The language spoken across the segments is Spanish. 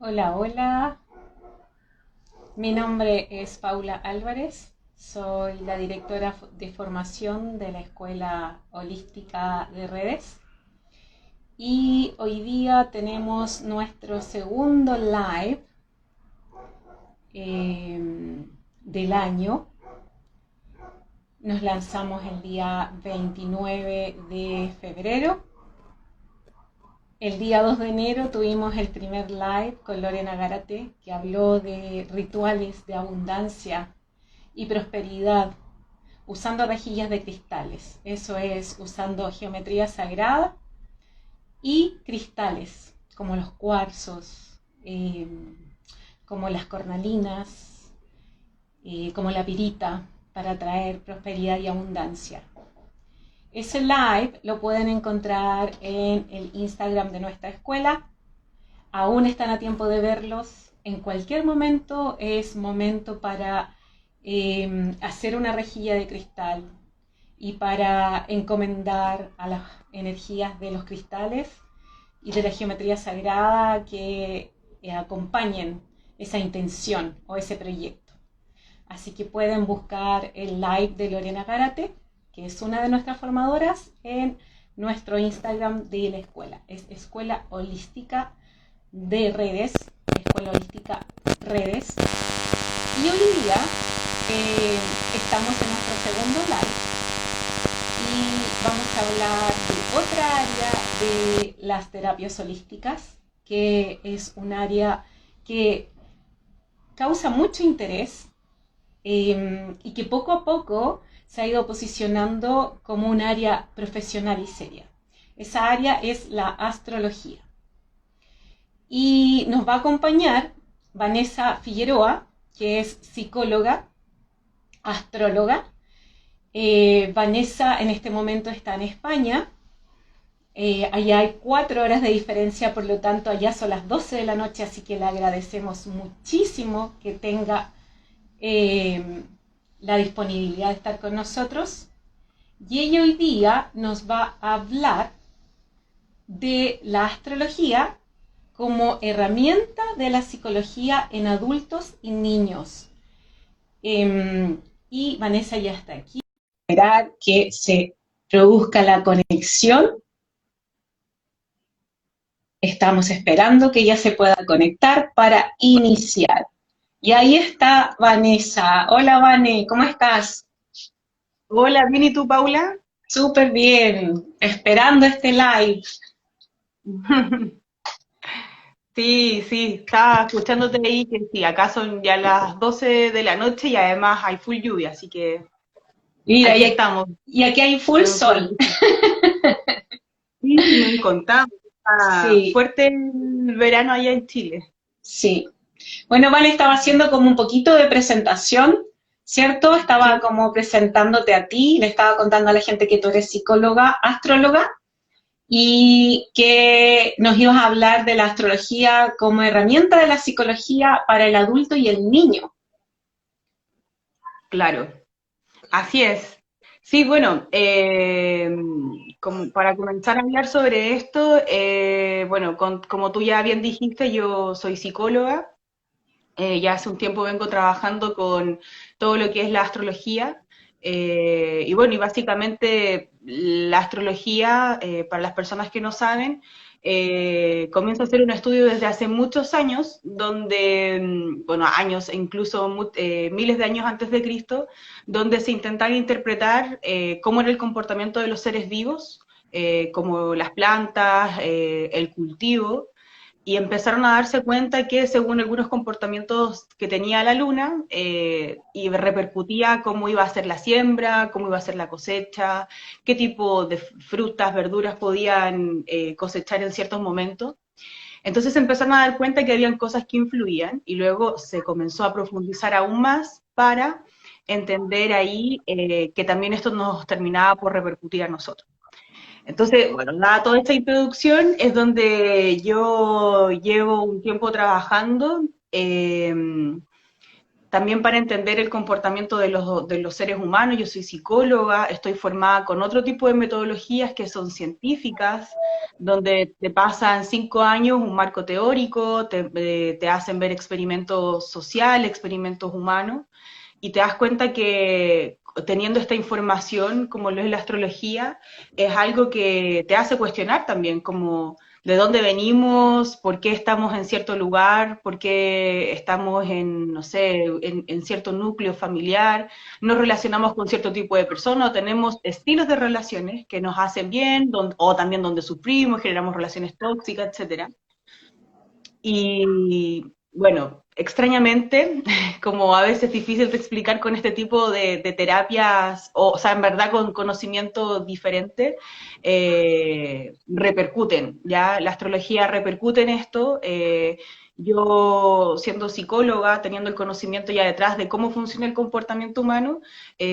Hola, hola. Mi nombre es Paula Álvarez. Soy la directora de formación de la Escuela Holística de Redes. Y hoy día tenemos nuestro segundo live del año. Nos lanzamos el día 29 de febrero. El día 2 de enero tuvimos el primer live con Lorena Gárate, que habló de rituales de abundancia y prosperidad usando rejillas de cristales. Eso es, usando geometría sagrada y cristales, como los cuarzos, como las cornalinas, como la pirita, para traer prosperidad y abundancia. Ese live lo pueden encontrar en el Instagram de nuestra escuela. Aún están a tiempo de verlos. En cualquier momento es momento para hacer una rejilla de cristal y para encomendar a las energías de los cristales y de la geometría sagrada que acompañen esa intención o ese proyecto. Así que pueden buscar el live de Lorena Gárate, que es una de nuestras formadoras, en nuestro Instagram de la escuela. Es Escuela Holística de Redes, Escuela Holística Redes. Y hoy día estamos en nuestro segundo live y vamos a hablar de otra área de las terapias holísticas, que es un área que causa mucho interés y que poco a poco se ha ido posicionando como un área profesional y seria. Esa área es la astrología. Y nos va a acompañar Vanessa Figueroa, que es psicóloga, astróloga. Vanessa en este momento está en España. Allá hay 4 horas de diferencia, por lo tanto allá son las 12 de la noche, así que le agradecemos muchísimo que tenga la disponibilidad de estar con nosotros. Y ella hoy día nos va a hablar de la astrología como herramienta de la psicología en adultos y niños. Y Vanessa ya está aquí. Esperar que se produzca la conexión. Estamos esperando que ya se pueda conectar para iniciar. Y ahí está Vanessa. Hola, Vane, ¿cómo estás? Hola, bien, ¿y tú, Paula? Súper bien, esperando este live. Sí, sí, estaba escuchándote ahí que sí, acá son ya las 12 de la noche y además hay full lluvia, así que Mira, aquí estamos y aquí hay full con un sol. solcito. Sí, me han contado, está Sí, fuerte el verano allá en Chile. sí. Bueno, Vane estaba haciendo como un poquito de presentación, ¿cierto? Estaba Sí, como presentándote a ti, le estaba contando a la gente que tú eres psicóloga, astróloga, y que nos ibas a hablar de la astrología como herramienta de la psicología para el adulto y el niño. claro, así es. Sí, bueno, para comenzar a hablar sobre esto, bueno, como tú ya bien dijiste, yo soy psicóloga. Ya hace un tiempo vengo trabajando con todo lo que es la astrología. Y bueno, y básicamente la astrología, para las personas que no saben, comienza a ser un estudio desde hace muchos años, donde, bueno, años e incluso miles de años antes de Cristo, donde se intentaba interpretar cómo era el comportamiento de los seres vivos, como las plantas, el cultivo, y empezaron a darse cuenta que según algunos comportamientos que tenía la luna, y repercutía cómo iba a ser la siembra, cómo iba a ser la cosecha, qué tipo de frutas, verduras podían cosechar en ciertos momentos. Entonces empezaron a dar cuenta que habían cosas que influían y luego se comenzó a profundizar aún más para entender ahí que también esto nos terminaba por repercutir a nosotros. Entonces, bueno, dada toda esta introducción, es donde yo llevo un tiempo trabajando. también para entender el comportamiento de los seres humanos. Yo soy psicóloga, estoy formada con otro tipo de metodologías que son científicas, donde te pasan 5 años un marco teórico, te hacen ver experimentos sociales, experimentos humanos, y te das cuenta que teniendo esta información, como lo es la astrología, es algo que te hace cuestionar también, como de dónde venimos, por qué estamos en cierto lugar, por qué estamos en, no sé, en cierto núcleo familiar, nos relacionamos con cierto tipo de personas, o tenemos estilos de relaciones que nos hacen bien, o también donde sufrimos, generamos relaciones tóxicas, etcétera. Y bueno, extrañamente, como a veces es difícil de explicar con este tipo de terapias, o sea, en verdad con conocimiento diferente, repercuten, ¿ya? La astrología repercute en esto. Yo, siendo psicóloga, teniendo el conocimiento ya detrás de cómo funciona el comportamiento humano,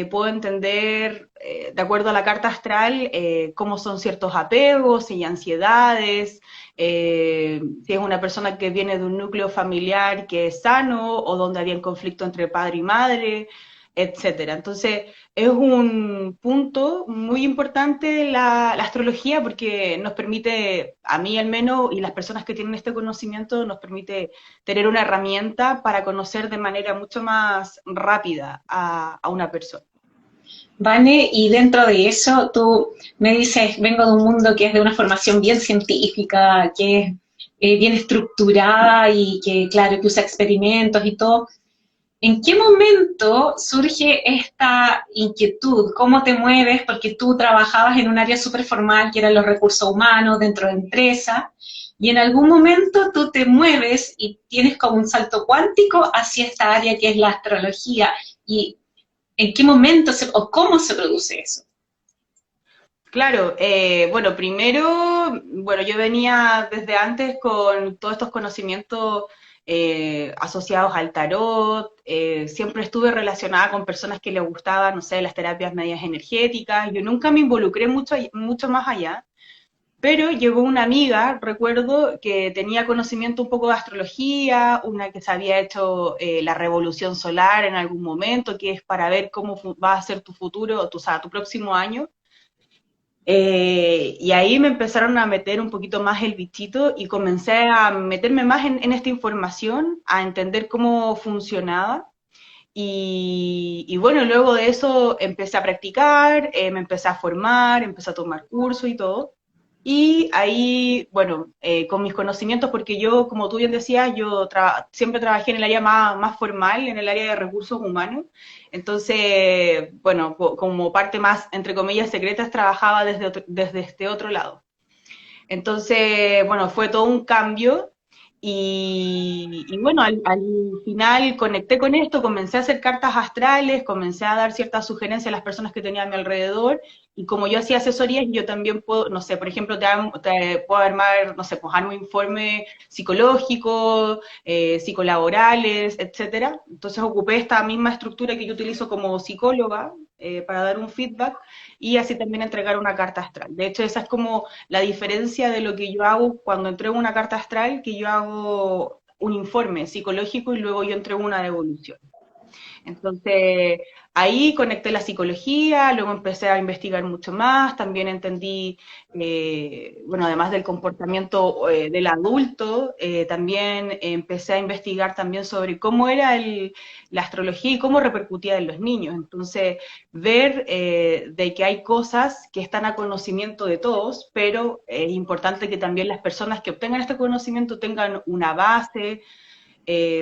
puedo entender, de acuerdo a la carta astral, cómo son ciertos apegos y ansiedades, si es una persona que viene de un núcleo familiar que es sano o donde había un conflicto entre padre y madre, etcétera. Entonces, es un punto muy importante la astrología porque nos permite, a mí al menos, y las personas que tienen este conocimiento, nos permite tener una herramienta para conocer de manera mucho más rápida a una persona. Vane, y dentro de eso tú me dices, vengo de un mundo que es de una formación bien científica, que es bien estructurada y que, claro, que usa experimentos y todo. ¿En qué momento surge esta inquietud? ¿Cómo te mueves? Porque tú trabajabas en un área súper formal, que eran los recursos humanos dentro de empresa, y en algún momento tú te mueves y tienes como un salto cuántico hacia esta área que es la astrología. ¿Y en qué momento o cómo se produce eso? Claro, bueno, primero, bueno, yo venía desde antes con todos estos conocimientos asociados al tarot, siempre estuve relacionada con personas que les gustaban, no sé, las terapias medias energéticas, yo nunca me involucré mucho, mucho más allá, pero llegó una amiga, recuerdo, que tenía conocimiento un poco de astrología, una que se había hecho la revolución solar en algún momento, que es para ver cómo va a ser tu futuro, o sea, tu próximo año. Y ahí me empezaron a meter un poquito más el bichito y comencé a meterme más en esta información, a entender cómo funcionaba. Y bueno, luego de eso empecé a practicar, me empecé a formar, empecé a tomar cursos y todo. Y ahí, bueno, con mis conocimientos, porque yo, como tú bien decías, yo siempre trabajé en el área más formal, en el área de recursos humanos. Entonces, bueno, como parte más, entre comillas, secretas, trabajaba desde este otro lado. Entonces, bueno, fue todo un cambio y bueno, al final conecté con esto, comencé a hacer cartas astrales, comencé a dar ciertas sugerencias a las personas que tenía a mi alrededor y como yo hacía asesorías, yo también puedo, no sé, por ejemplo, te puedo armar, no sé, pues armo informe psicológico, psicolaborales, etcétera. Entonces ocupé esta misma estructura que yo utilizo como psicóloga para dar un feedback y así también entregar una carta astral. De hecho, esa es como la diferencia de lo que yo hago cuando entrego una carta astral, que yo hago un informe psicológico y luego yo entrego una devolución. Entonces, ahí conecté la psicología, luego empecé a investigar mucho más, también entendí, bueno, además del comportamiento del adulto, también empecé a investigar también sobre cómo era la astrología y cómo repercutía en los niños. Entonces, ver de que hay cosas que están a conocimiento de todos, pero es importante que también las personas que obtengan este conocimiento tengan una base,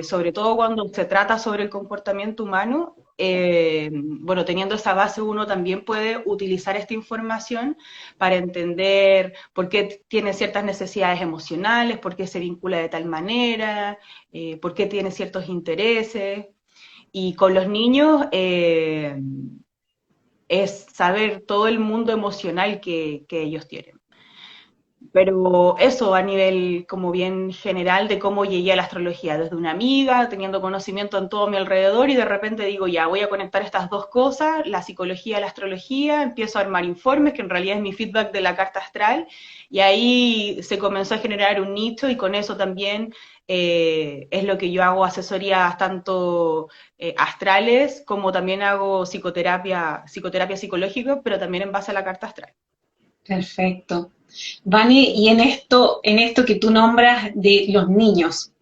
sobre todo cuando se trata sobre el comportamiento humano, bueno, teniendo esa base uno también puede utilizar esta información para entender por qué tiene ciertas necesidades emocionales, por qué se vincula de tal manera, por qué tiene ciertos intereses. Y con los niños es saber todo el mundo emocional que ellos tienen. Pero eso a nivel como bien general de cómo llegué a la astrología, desde una amiga, teniendo conocimiento en todo mi alrededor y de repente digo, ya, voy a conectar estas dos cosas, la psicología y la astrología, empiezo a armar informes, que en realidad es mi feedback de la carta astral, y ahí se comenzó a generar un nicho y con eso también es lo que yo hago asesorías tanto astrales como también hago psicoterapia psicológica, pero también en base a la carta astral. Perfecto. Vane, y en esto que tú nombras de los niños,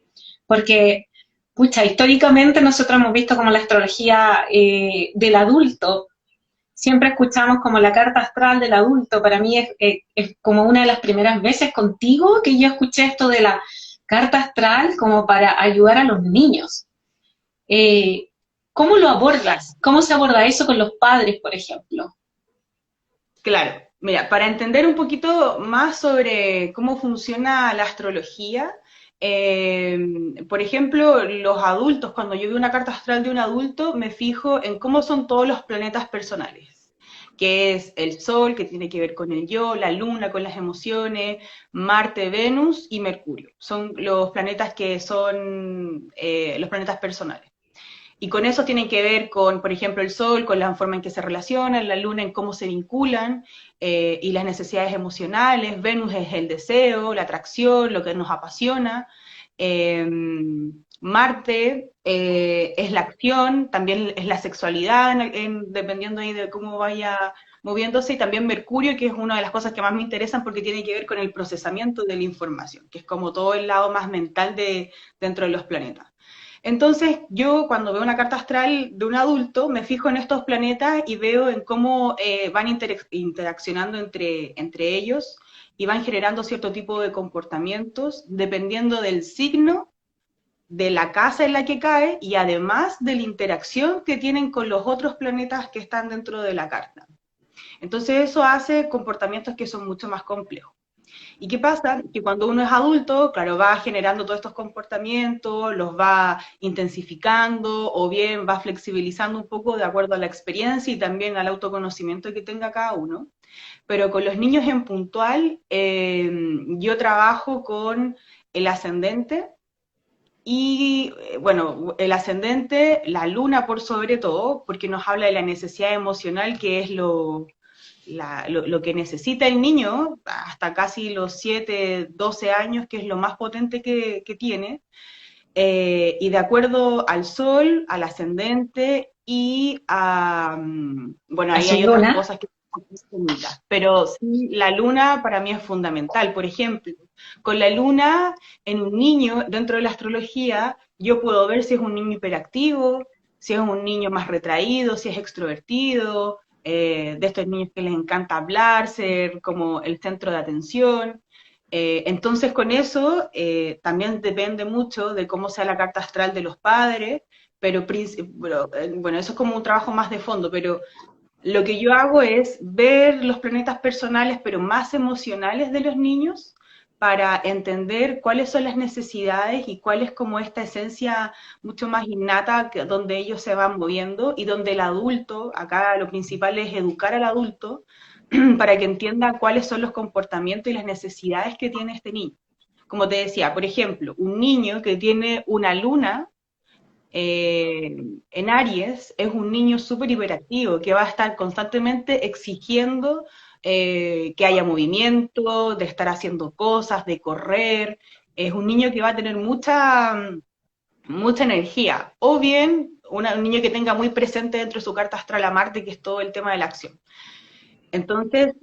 porque, pucha, históricamente nosotros hemos visto como la astrología del adulto, siempre escuchamos como la carta astral del adulto, para mí es como una de las primeras veces contigo que yo escuché esto de la carta astral como para ayudar a los niños. Eh, ¿Cómo lo abordas? ¿Cómo se aborda eso con los padres, por ejemplo? Claro, mira, para entender un poquito más sobre cómo funciona la astrología, eh, por ejemplo, los adultos, cuando yo veo una carta astral de un adulto, me fijo en cómo son todos los planetas personales, que es el Sol, que tiene que ver con el yo, la Luna, con las emociones, Marte, Venus y Mercurio. Son los planetas que son los planetas personales. Y con eso tienen que ver con, por ejemplo, el Sol, con la forma en que se relacionan, la Luna en cómo se vinculan y las necesidades emocionales, Venus es el deseo, la atracción, lo que nos apasiona, eh, Marte es la acción, también es la sexualidad, dependiendo ahí de cómo vaya moviéndose, y también Mercurio, que es una de las cosas que más me interesan porque tiene que ver con el procesamiento de la información, que es como todo el lado más mental dentro de los planetas. Entonces, yo cuando veo una carta astral de un adulto, me fijo en estos planetas y veo en cómo van interaccionando entre ellos y van generando cierto tipo de comportamientos dependiendo del signo, de la casa en la que cae y además de la interacción que tienen con los otros planetas que están dentro de la carta. Entonces, eso hace comportamientos que son mucho más complejos. ¿Y qué pasa? Que cuando uno es adulto, claro, va generando todos estos comportamientos, los va intensificando o bien va flexibilizando un poco de acuerdo a la experiencia y también al autoconocimiento que tenga cada uno. Pero con los niños en puntual, yo trabajo con el ascendente y, bueno, el ascendente, la luna por sobre todo, porque nos habla de la necesidad emocional que es lo que necesita el niño hasta casi los 7 12 años, que es lo más potente que tiene, y de acuerdo al sol, al ascendente y a, bueno, A ahí su hay otras luna. cosas que son distintas, pero sí, la luna para mí es fundamental. Por ejemplo, con la luna en un niño, dentro de la astrología, yo puedo ver si es un niño hiperactivo, si es un niño más retraído, si es extrovertido, de estos niños que les encanta hablar, ser como el centro de atención. Entonces con eso también depende mucho de cómo sea la carta astral de los padres, bueno, eso es como un trabajo más de fondo, pero lo que yo hago es ver los planetas personales, pero más emocionales de los niños, para entender cuáles son las necesidades y cuál es como esta esencia mucho más innata donde ellos se van moviendo y donde el adulto, acá lo principal es educar al adulto para que entienda cuáles son los comportamientos y las necesidades que tiene este niño. Como te decía, por ejemplo, un niño que tiene una luna en Aries es un niño súper hiperactivo que va a estar constantemente exigiendo que haya movimiento, de estar haciendo cosas, de correr. Es un niño que va a tener mucha energía. O bien un niño que tenga muy presente dentro de su carta astral a Marte, que es todo el tema de la acción. Entonces,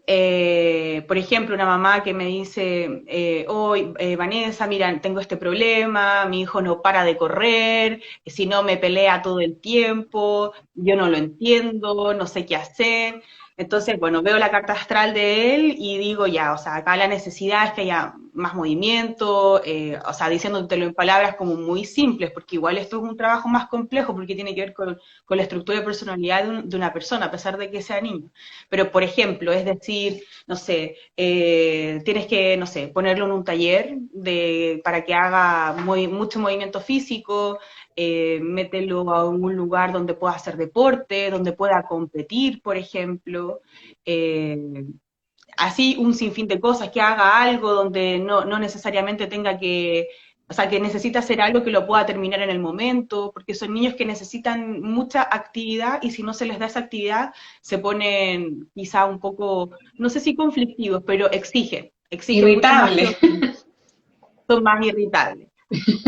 por ejemplo, una mamá que me dice, hoy, Vanessa, mira, tengo este problema, mi hijo no para de correr, si no me pelea todo el tiempo, yo no lo entiendo, no sé qué hacer. Entonces, bueno, veo la carta astral de él y digo, ya, o sea, acá la necesidad es que haya más movimiento, o sea, diciéndotelo en palabras como muy simples, porque igual esto es un trabajo más complejo porque tiene que ver con la estructura de personalidad de una persona, a pesar de que sea niño. Pero, por ejemplo, es decir, no sé, tienes que, no sé, ponerlo en un taller para que haga mucho movimiento físico, mételo a un lugar donde pueda hacer deporte, donde pueda competir, por ejemplo. Eh, así un sinfín de cosas, que haga algo donde no necesariamente tenga que, o sea, que necesita hacer algo que lo pueda terminar en el momento, porque son niños que necesitan mucha actividad y si no se les da esa actividad se ponen quizá un poco, no sé si conflictivos, pero exigen mucho más que Irritable. otros, son más irritables.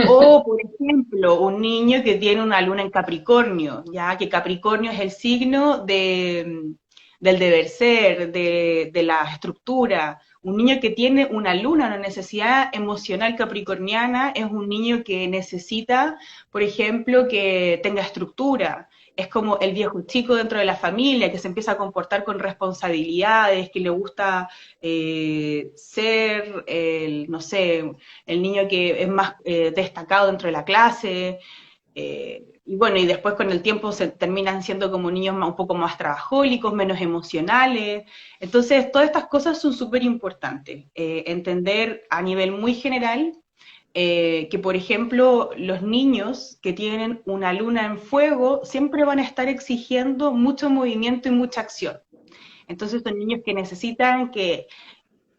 O, por ejemplo, un niño que tiene una luna en Capricornio, ya que Capricornio es el signo del deber ser, de la estructura. Un niño que tiene una luna, una necesidad emocional capricorniana, es un niño que necesita, por ejemplo, que tenga estructura. Es como el viejo chico dentro de la familia, que se empieza a comportar con responsabilidades, que le gusta ser, no sé, el niño que es más destacado dentro de la clase, y bueno, y después con el tiempo se terminan siendo como niños un poco más trabajólicos, menos emocionales. Entonces, todas estas cosas son súper importantes. Entender a nivel muy general que, por ejemplo, los niños que tienen una luna en fuego siempre van a estar exigiendo mucho movimiento y mucha acción. Entonces, son niños que necesitan que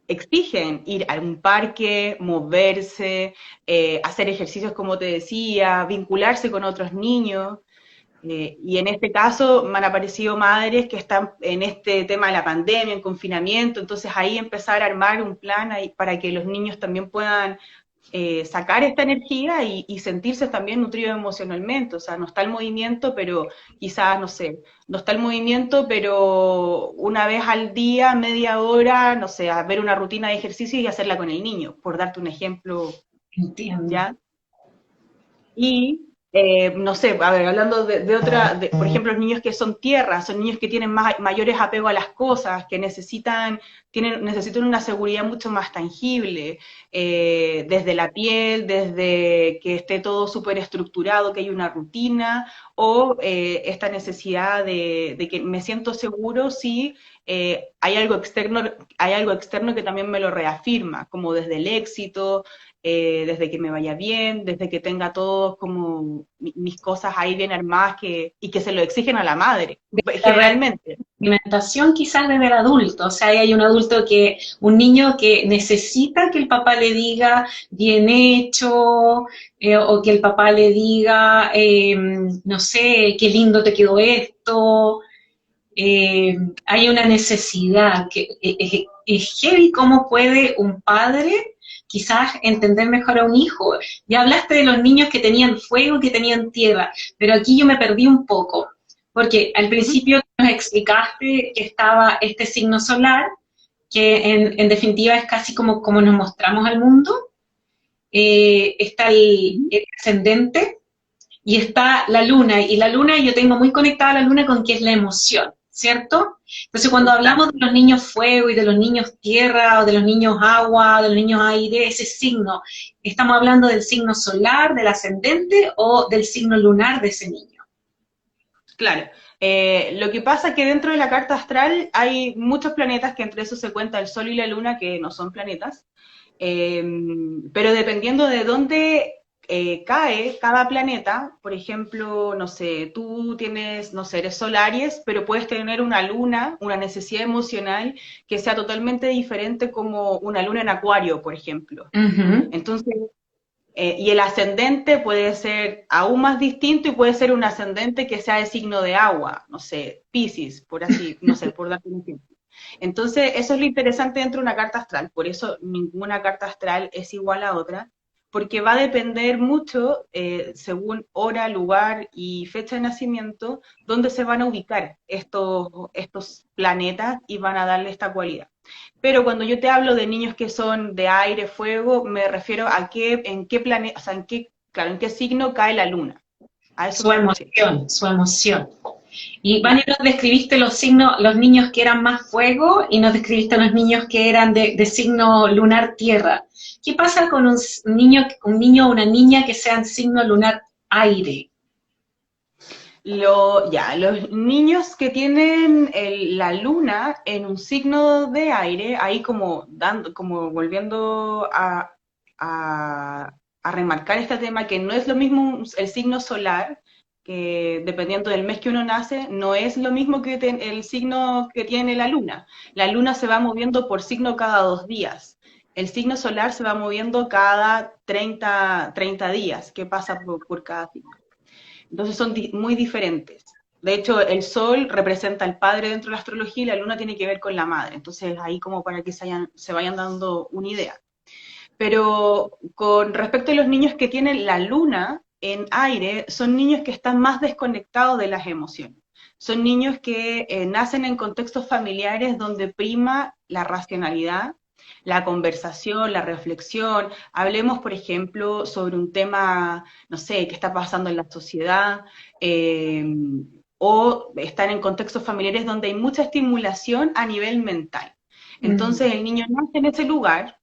exigen ir a un parque, moverse, hacer ejercicios como te decía, vincularse con otros niños. Y en este caso me han aparecido madres que están en este tema de la pandemia, en confinamiento, entonces ahí empezar a armar un plan ahí para que los niños también puedan sacar esta energía y sentirse también nutridos emocionalmente. O sea, no está el movimiento, pero quizás, no sé, no está el movimiento, pero una vez al día, media hora, no sé, a ver una rutina de ejercicio y hacerla con el niño, por darte un ejemplo, Entiendo. ¿ya? Y, no sé, a ver, hablando de otra, por ejemplo, los niños que son tierra, son niños que tienen mayores apego a las cosas, que necesitan una seguridad mucho más tangible, desde la piel, desde que esté todo súper estructurado, que hay una rutina, o esta necesidad de que me siento seguro si hay algo externo que también me lo reafirma, como desde el éxito, desde que me vaya bien, desde que tenga todos como mis cosas ahí bien armadas y que se lo exigen a la madre, La generalmente. alimentación quizás desde el adulto, o sea, hay un adulto un niño que necesita que el papá le diga bien hecho, o que el papá le diga, no sé, qué lindo te quedó esto. Hay una necesidad que es heavy cómo puede un padre quizás entender mejor a un hijo. Ya hablaste de los niños que tenían fuego, que tenían tierra, pero aquí yo me perdí un poco, porque al Uh -huh. principio nos explicaste que estaba este signo solar, que en definitiva es casi como nos mostramos al mundo. Está el ascendente, y está la luna, y la luna yo tengo muy conectada a la luna con que es la emoción, ¿cierto? Entonces cuando hablamos de los niños fuego y de los niños tierra, o de los niños agua, o de los niños aire, ese signo, ¿estamos hablando del signo solar, del ascendente, o del signo lunar de ese niño? Claro. Lo que pasa es que dentro de la carta astral hay muchos planetas, que entre esos se cuenta el Sol y la Luna, que no son planetas, eh, pero dependiendo de dónde cae cada planeta, por ejemplo, no sé, tú tienes, no sé, eres Sol Aries, pero puedes tener una luna, una necesidad emocional que sea totalmente diferente como una luna en Acuario, por ejemplo. Uh -huh. Entonces, y el ascendente puede ser aún más distinto y puede ser un ascendente que sea de signo de agua, no sé, Piscis, por así, no sé, por darte un ejemplo. Entonces, eso es lo interesante dentro de una carta astral, por eso ninguna carta astral es igual a otra, porque va a depender mucho, según hora, lugar y fecha de nacimiento, dónde se van a ubicar estos planetas y van a darle esta cualidad. Pero cuando yo te hablo de niños que son de aire, fuego, me refiero a en qué planeta, o sea, claro, en qué signo cae la luna. A eso Su me refiero. emoción, su emoción. Y Vani, Claro. nos describiste los signos, los niños que eran más fuego, y nos describiste los niños que eran de signo lunar tierra. ¿Qué pasa con un niño o una niña que sean signo lunar aire? Los niños que tienen la luna en un signo de aire, ahí como volviendo a remarcar este tema, que no es lo mismo el signo solar que dependiendo del mes que uno nace, no es lo mismo que el signo que tiene la luna. La luna se va moviendo por signo cada 2 días. El signo solar se va moviendo cada 30 días, que pasa por cada signo. Entonces son muy diferentes. De hecho, el sol representa al padre dentro de la astrología y la luna tiene que ver con la madre. Entonces, ahí como para que se vayan dando una idea. Pero con respecto a los niños que tienen la luna en aire, son niños que están más desconectados de las emociones. Son niños que nacen en contextos familiares donde prima la racionalidad, la conversación, la reflexión. Hablemos, por ejemplo, sobre un tema, no sé, que está pasando en la sociedad, eh, o están en contextos familiares donde hay mucha estimulación a nivel mental. Entonces el niño nace en ese lugar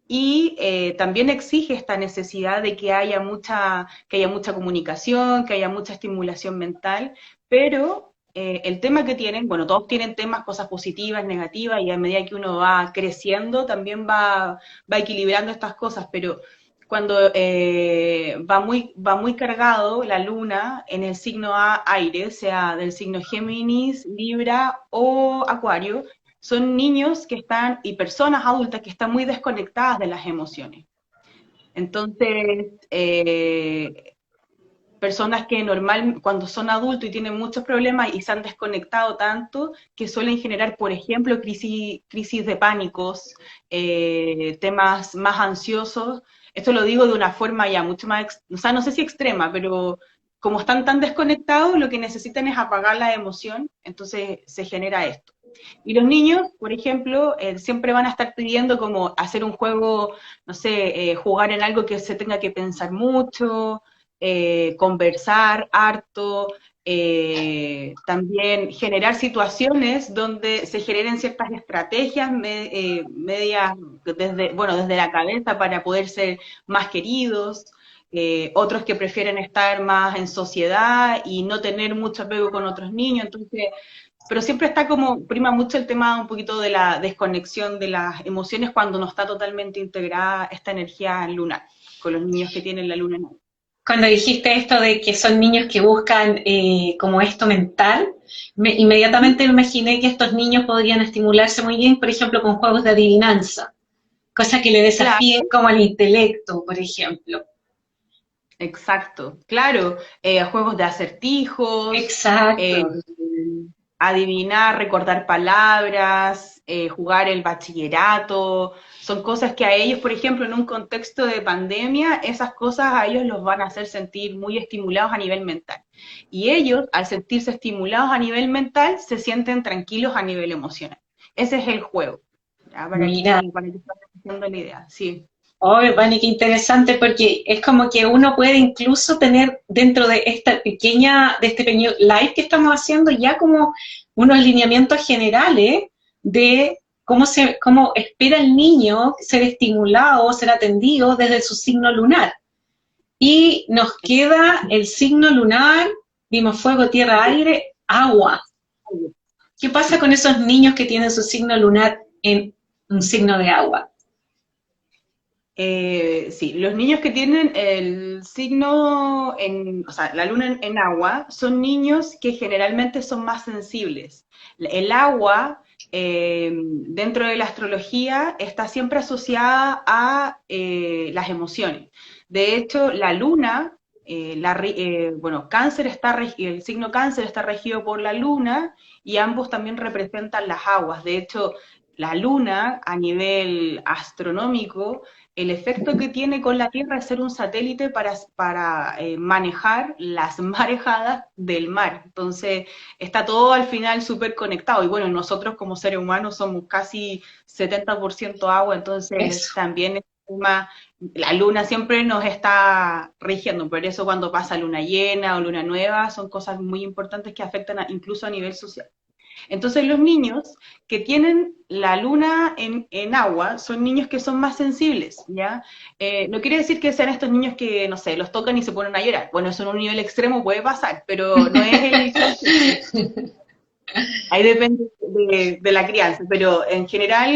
y también exige esta necesidad de que haya mucha comunicación, que haya mucha estimulación mental, pero el tema que tienen, bueno, todos tienen temas, cosas positivas, negativas, y a medida que uno va creciendo también va equilibrando estas cosas, pero cuando va muy cargado la luna en el signo aire, sea del signo Géminis, Libra o Acuario, son niños que están, y personas adultas que están muy desconectadas de las emociones. Entonces, personas que cuando son adultos y tienen muchos problemas y se han desconectado tanto, que suelen generar, por ejemplo, crisis de pánicos, temas más ansiosos. Esto lo digo de una forma ya mucho más, o sea, no sé si extrema, pero como están tan desconectados, lo que necesitan es apagar la emoción, entonces se genera esto. Y los niños, por ejemplo, siempre van a estar pidiendo como hacer un juego, no sé, jugar en algo que se tenga que pensar mucho, conversar harto, también generar situaciones donde se generen ciertas estrategias medias desde la cabeza para poder ser más queridos. Otros que prefieren estar más en sociedad y no tener mucho apego con otros niños, entonces pero siempre está como, prima mucho el tema un poquito de la desconexión de las emociones cuando no está totalmente integrada esta energía lunar, con los niños que tienen la luna en aire. Cuando dijiste esto de que son niños que buscan como esto mental, inmediatamente me imaginé que estos niños podrían estimularse muy bien, por ejemplo, con juegos de adivinanza, cosa que le desafíen Claro, como al intelecto, por ejemplo. exacto, claro, juegos de acertijos, Exacto. eh, adivinar, recordar palabras, jugar el bachillerato, son cosas que a ellos, por ejemplo, en un contexto de pandemia, esas cosas a ellos los van a hacer sentir muy estimulados a nivel mental. Y ellos, al sentirse estimulados a nivel mental, se sienten tranquilos a nivel emocional. Ese es el juego, ¿ya? Mira, Para que se vayan haciendo la idea, sí. oh, Vani, qué interesante, porque es como que uno puede incluso tener dentro de esta pequeña, de este pequeño live que estamos haciendo, ya como unos lineamientos generales de cómo espera el niño ser estimulado, ser atendido desde su signo lunar. Y nos queda el signo lunar, vimos fuego, tierra, aire, agua. ¿Qué pasa con esos niños que tienen su signo lunar en un signo de agua? Sí, los niños que tienen el signo o sea, la luna en agua, son niños que generalmente son más sensibles. El agua, dentro de la astrología, está siempre asociada a las emociones. De hecho, la luna, bueno, el signo cáncer está regido por la luna y ambos también representan las aguas. De hecho, la luna a nivel astronómico, el efecto que tiene con la Tierra es ser un satélite para manejar las marejadas del mar. Entonces, está todo al final súper conectado. Y bueno, nosotros como seres humanos somos casi 70% agua, entonces Eso. también la luna siempre nos está rigiendo. Por eso cuando pasa luna llena o luna nueva, son cosas muy importantes que afectan incluso a nivel social. Entonces los niños que tienen la luna en agua son niños que son más sensibles, ¿ya? No quiere decir que sean estos niños que, no sé, los tocan y se ponen a llorar. Bueno, eso en un nivel extremo puede pasar, pero no es el caso. Ahí depende de la crianza, pero en general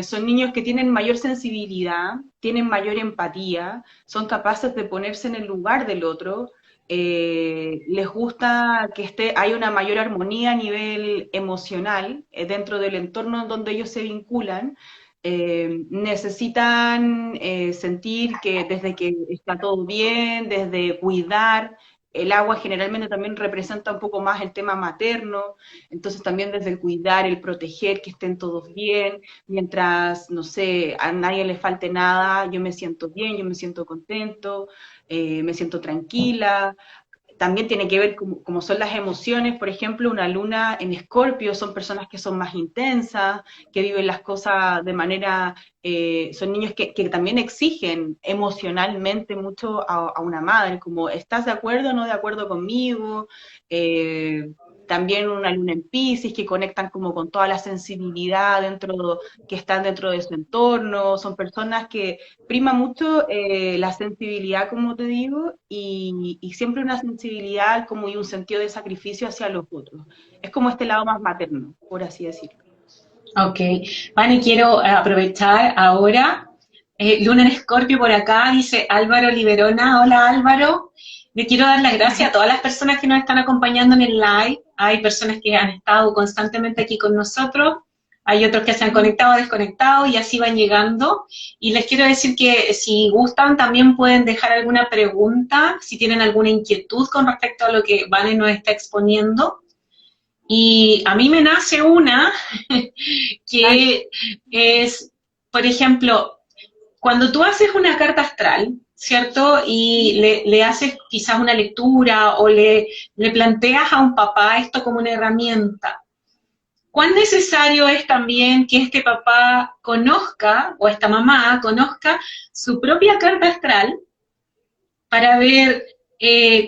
son niños que tienen mayor sensibilidad, tienen mayor empatía, son capaces de ponerse en el lugar del otro, les gusta que hay una mayor armonía a nivel emocional dentro del entorno en donde ellos se vinculan. Necesitan sentir que desde que está todo bien, desde cuidar, el agua generalmente también representa un poco más el tema materno, entonces también desde el cuidar, el proteger, que estén todos bien, mientras, no sé, a nadie le falte nada, yo me siento bien, yo me siento contento, me siento tranquila. También tiene que ver cómo son las emociones. Por ejemplo, una luna en Escorpio son personas que son más intensas, que viven las cosas de manera, son niños que también exigen emocionalmente mucho a una madre, como ¿estás de acuerdo o no de acuerdo conmigo? Eh, También una luna en Piscis, que conectan como con toda la sensibilidad que están dentro de su entorno. Son personas que prima mucho la sensibilidad, como te digo, y siempre una sensibilidad como y un sentido de sacrificio hacia los otros. Es como este lado más materno, por así decirlo. Ok, Vane, quiero aprovechar ahora. Luna en Escorpio por acá, dice Álvaro Liberona. Hola Álvaro. Le quiero dar las gracias a todas las personas que nos están acompañando en el live. Hay personas que han estado constantemente aquí con nosotros. Hay otros que se han conectado, desconectado y así van llegando. Y les quiero decir que si gustan también pueden dejar alguna pregunta, si tienen alguna inquietud con respecto a lo que Vane nos está exponiendo. Y a mí me nace una que es, por ejemplo, cuando tú haces una carta astral, ¿cierto? Y le haces quizás una lectura o le planteas a un papá esto como una herramienta. ¿Cuán necesario es también que este papá conozca, o esta mamá conozca, su propia carta astral para ver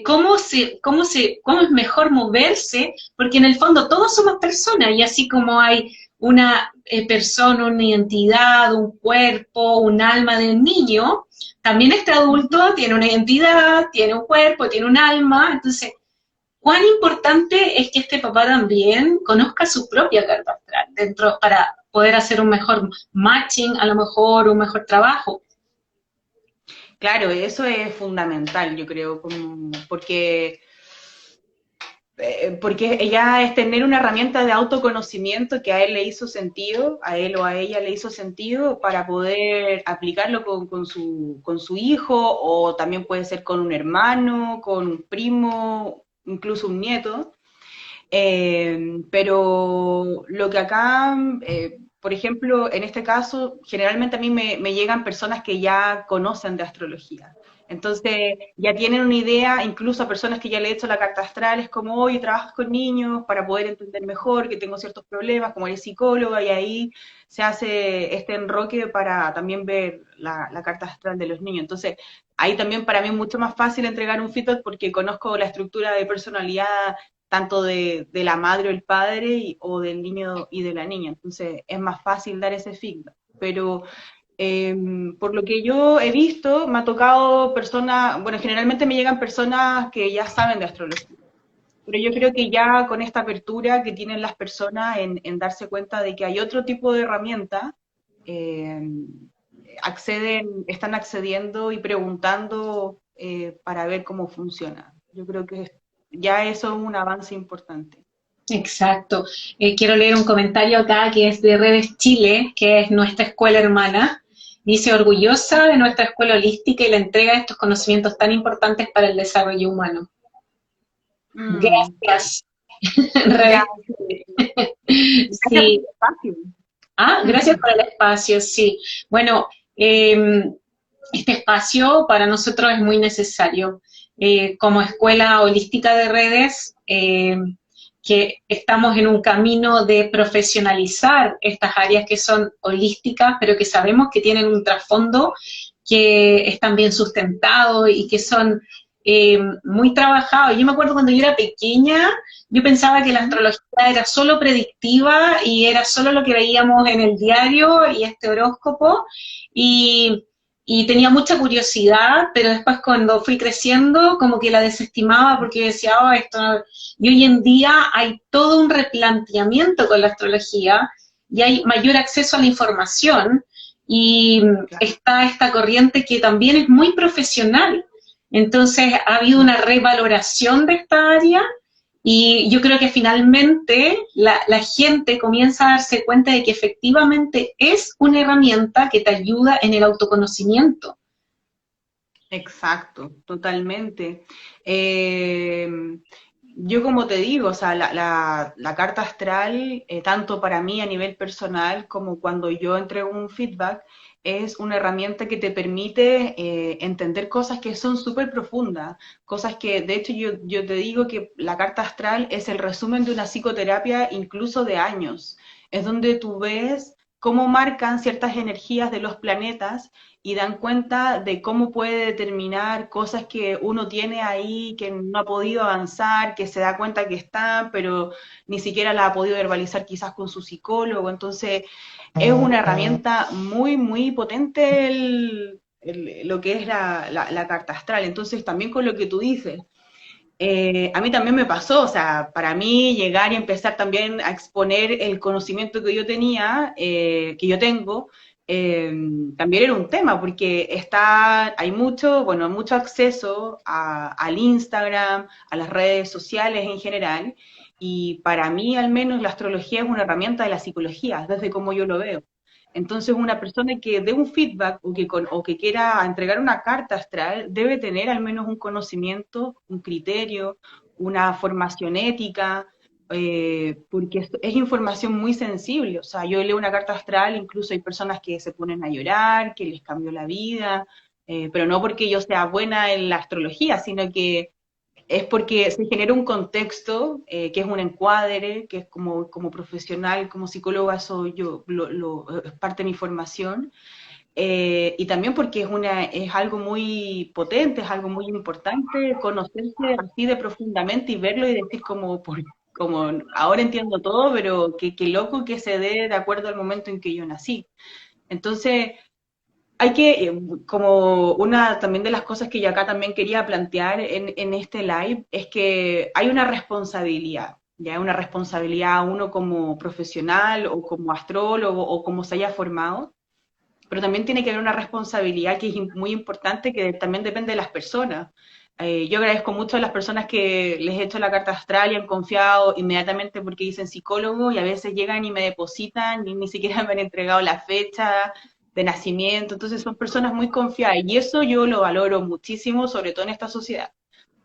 cómo es mejor moverse, porque en el fondo todos somos personas, y así como hay una persona, una identidad, un cuerpo, un alma de un niño, también este adulto tiene una identidad, tiene un cuerpo, tiene un alma, entonces, ¿cuán importante es que este papá también conozca su propia carta astral dentro para poder hacer un mejor matching, a lo mejor un mejor trabajo? Claro, eso es fundamental, yo creo, porque ella es tener una herramienta de autoconocimiento que a él le hizo sentido, a él o a ella le hizo sentido para poder aplicarlo con su hijo, o también puede ser con un hermano, con un primo, incluso un nieto. Pero lo que acá, por ejemplo, en este caso, generalmente a mí me llegan personas que ya conocen de astrología. Entonces, ya tienen una idea, incluso a personas que ya le he hecho la carta astral, es como, oye, trabajas con niños para poder entender mejor que tengo ciertos problemas, como eres psicóloga, y ahí se hace este enroque para también ver la carta astral de los niños. Entonces, ahí también para mí es mucho más fácil entregar un feedback porque conozco la estructura de personalidad tanto de la madre o el padre o del niño y de la niña. Entonces es más fácil dar ese feedback. Pero por lo que yo he visto, me ha tocado personas, bueno, generalmente me llegan personas que ya saben de astrología. Pero yo creo que ya con esta apertura que tienen las personas en darse cuenta de que hay otro tipo de herramientas, eh, están accediendo y preguntando para ver cómo funciona. Yo creo que ya eso es un avance importante. Exacto. Quiero leer un comentario acá que es de Redes Chile, que es nuestra escuela hermana. Dice, orgullosa de nuestra escuela holística y la entrega de estos conocimientos tan importantes para el desarrollo humano. Mm, Gracias, Redes gracias, Chile. gracias por Sí. el espacio. Gracias por el espacio, sí. Bueno, este espacio para nosotros es muy necesario. Como escuela holística de redes, que estamos en un camino de profesionalizar estas áreas que son holísticas, pero que sabemos que tienen un trasfondo que están bien sustentados y que son muy trabajados. Yo me acuerdo cuando yo era pequeña, yo pensaba que la astrología era solo predictiva y era solo lo que veíamos en el diario y este horóscopo, y, y tenía mucha curiosidad, pero después cuando fui creciendo como que la desestimaba porque decía, oh, esto no. Y hoy en día hay todo un replanteamiento con la astrología y hay mayor acceso a la información, y Claro. está esta corriente que también es muy profesional. Entonces ha habido una revaloración de esta área y yo creo que finalmente la gente comienza a darse cuenta de que efectivamente es una herramienta que te ayuda en el autoconocimiento. Exacto, totalmente. Eh, yo como te digo, o sea, la carta astral, tanto para mí a nivel personal como cuando yo entrego un feedback, es una herramienta que te permite entender cosas que son súper profundas, cosas que, de hecho, yo te digo que la carta astral es el resumen de una psicoterapia incluso de años. Es donde tú ves cómo marcan ciertas energías de los planetas y dan cuenta de cómo puede determinar cosas que uno tiene ahí, que no ha podido avanzar, que se da cuenta que están, pero ni siquiera la ha podido verbalizar quizás con su psicólogo. Entonces, es una herramienta muy, muy potente lo que es la carta astral. Entonces, también con lo que tú dices, a mí también me pasó, o sea, para mí llegar y empezar también a exponer el conocimiento que yo tenía, que yo tengo, eh, también era un tema, porque hay mucho, bueno, mucho acceso al Instagram, a las redes sociales en general, y para mí al menos la astrología es una herramienta de la psicología, desde como yo lo veo. Entonces, una persona que dé un feedback o que quiera entregar una carta astral debe tener al menos un conocimiento, un criterio, una formación ética, porque es información muy sensible. O sea, yo leo una carta astral, incluso hay personas que se ponen a llorar, que les cambió la vida, pero no porque yo sea buena en la astrología, sino que es porque se genera un contexto, que es un encuadre, que es como profesional, como psicóloga, eso es parte de mi formación, y también porque es algo muy potente, es algo muy importante conocerse así de profundamente y verlo y decir como ahora entiendo todo, pero qué loco que se dé de acuerdo al momento en que yo nací. Entonces, hay que, como una también de las cosas que yo acá también quería plantear en este live, es que hay una responsabilidad, ya una responsabilidad uno como profesional o como astrólogo o como se haya formado, pero también tiene que haber una responsabilidad que es muy importante, que también depende de las personas. Yo agradezco mucho a las personas que les he hecho la carta astral y han confiado inmediatamente porque dicen psicólogo y a veces llegan y me depositan y ni siquiera me han entregado la fecha de nacimiento. Entonces son personas muy confiadas y eso yo lo valoro muchísimo, sobre todo en esta sociedad.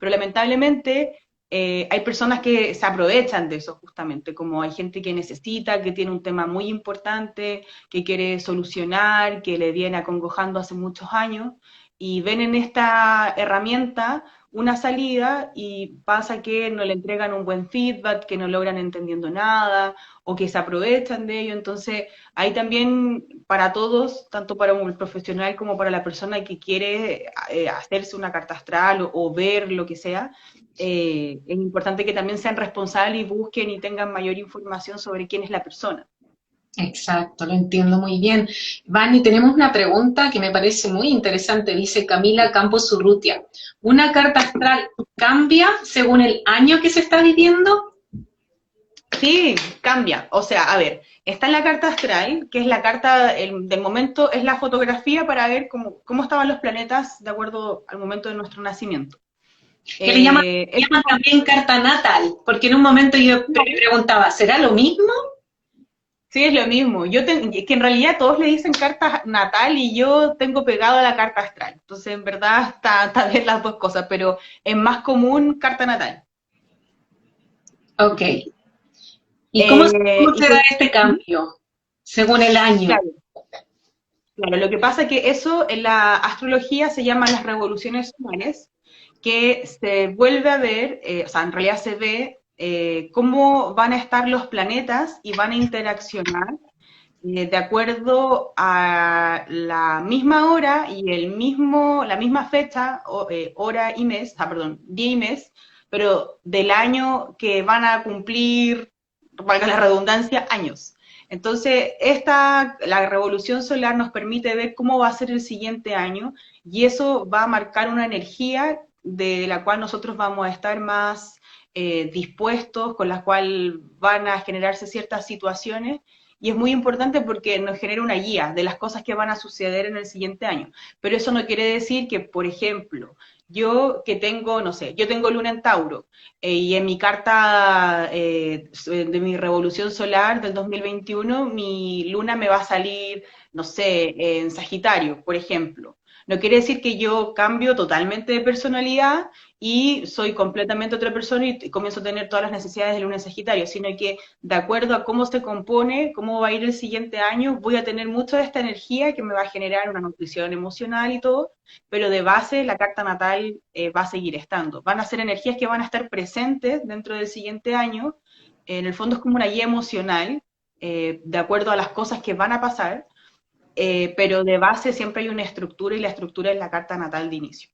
Pero lamentablemente hay personas que se aprovechan de eso justamente, como hay gente que necesita, que tiene un tema muy importante, que quiere solucionar, que le viene acongojando hace muchos años, y ven en esta herramienta una salida y pasa que no le entregan un buen feedback, que no logran entendiendo nada o que se aprovechan de ello. Entonces, ahí también para todos, tanto para un profesional como para la persona que quiere hacerse una carta astral o ver lo que sea, es importante que también sean responsables y busquen y tengan mayor información sobre quién es la persona. Exacto, lo entiendo muy bien. Vani, tenemos una pregunta que me parece muy interesante. Dice Camila Campos Urrutia. ¿Una carta astral cambia según el año que se está viviendo? Sí, cambia. O sea, a ver, está en la carta astral, que es la carta del momento, es la fotografía para ver cómo estaban los planetas de acuerdo al momento de nuestro nacimiento. Que le Es llaman también carta natal, porque en un momento yo me preguntaba, ¿será lo mismo? Sí, es lo mismo. Es que en realidad todos le dicen carta natal y yo tengo pegado la carta astral. Entonces, en verdad, está bien las dos cosas, pero es más común carta natal. Ok. ¿Y Eh, cómo y se da con- este cambio según el año? claro, claro, lo que pasa es que eso en la astrología se llaman las revoluciones solares, que se vuelve a ver, o sea, en realidad se ve cómo van a estar los planetas y van a interaccionar de acuerdo a la misma hora y la misma fecha, hora y mes, perdón, día y mes, pero del año que van a cumplir, valga la redundancia, años. Entonces, la revolución solar nos permite ver cómo va a ser el siguiente año y eso va a marcar una energía de la cual nosotros vamos a estar más dispuestos, con la cual van a generarse ciertas situaciones y es muy importante porque nos genera una guía de las cosas que van a suceder en el siguiente año. Pero eso no quiere decir que, por ejemplo, yo que tengo, no sé, yo tengo luna en Tauro, y en mi carta de mi revolución solar del 2021, mi luna me va a salir, no sé, en Sagitario, por ejemplo. No quiere decir que yo cambio totalmente de personalidad y soy completamente otra persona y comienzo a tener todas las necesidades de luna en Sagitario, sino que de acuerdo a cómo se compone, cómo va a ir el siguiente año, voy a tener mucho de esta energía que me va a generar una nutrición emocional y todo, pero de base la carta natal va a seguir estando. Van a ser energías que van a estar presentes dentro del siguiente año. En el fondo es como una guía emocional, de acuerdo a las cosas que van a pasar, pero de base siempre hay una estructura y la estructura es la carta natal de inicio.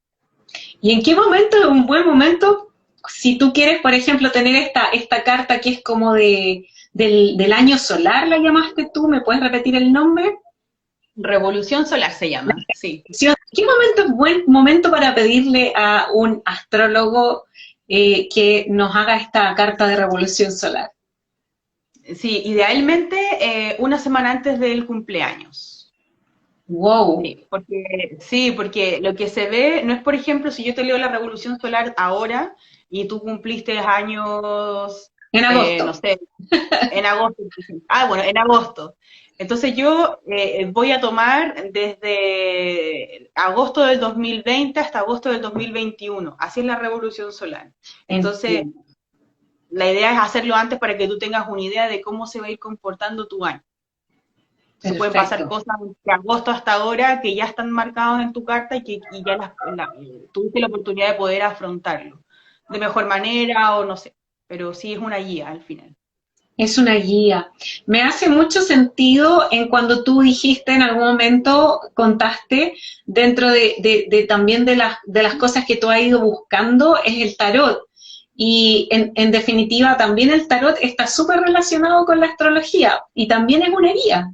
¿Y en qué momento es un buen momento? Si tú quieres, por ejemplo, tener esta carta que es como del año solar, ¿la llamaste tú? ¿Me puedes repetir el nombre? Revolución solar se llama, sí. ¿Qué momento es buen momento para pedirle a un astrólogo que nos haga esta carta de revolución solar? Sí, idealmente una semana antes del cumpleaños. Wow, Sí, porque lo que se ve no es, por ejemplo, si yo te leo la revolución solar ahora y tú cumpliste años, en no agosto. sé, en agosto. Por ejemplo. Ah, bueno, en agosto. Entonces yo voy a tomar desde agosto del 2020 hasta agosto del 2021. Así es la revolución solar. Entonces, Entiendo. la idea es hacerlo antes para que tú tengas una idea de cómo se va a ir comportando tu año. Se pueden pasar Perfecto. cosas de agosto hasta ahora que ya están marcados en tu carta y ya tuviste la oportunidad de poder afrontarlo de mejor manera o no sé, pero sí es una guía al final. Es una guía. Me hace mucho sentido en cuando tú dijiste en algún momento, contaste, dentro de también de las cosas que tú has ido buscando, es el tarot. Y en definitiva también el tarot está súper relacionado con la astrología y también es una guía.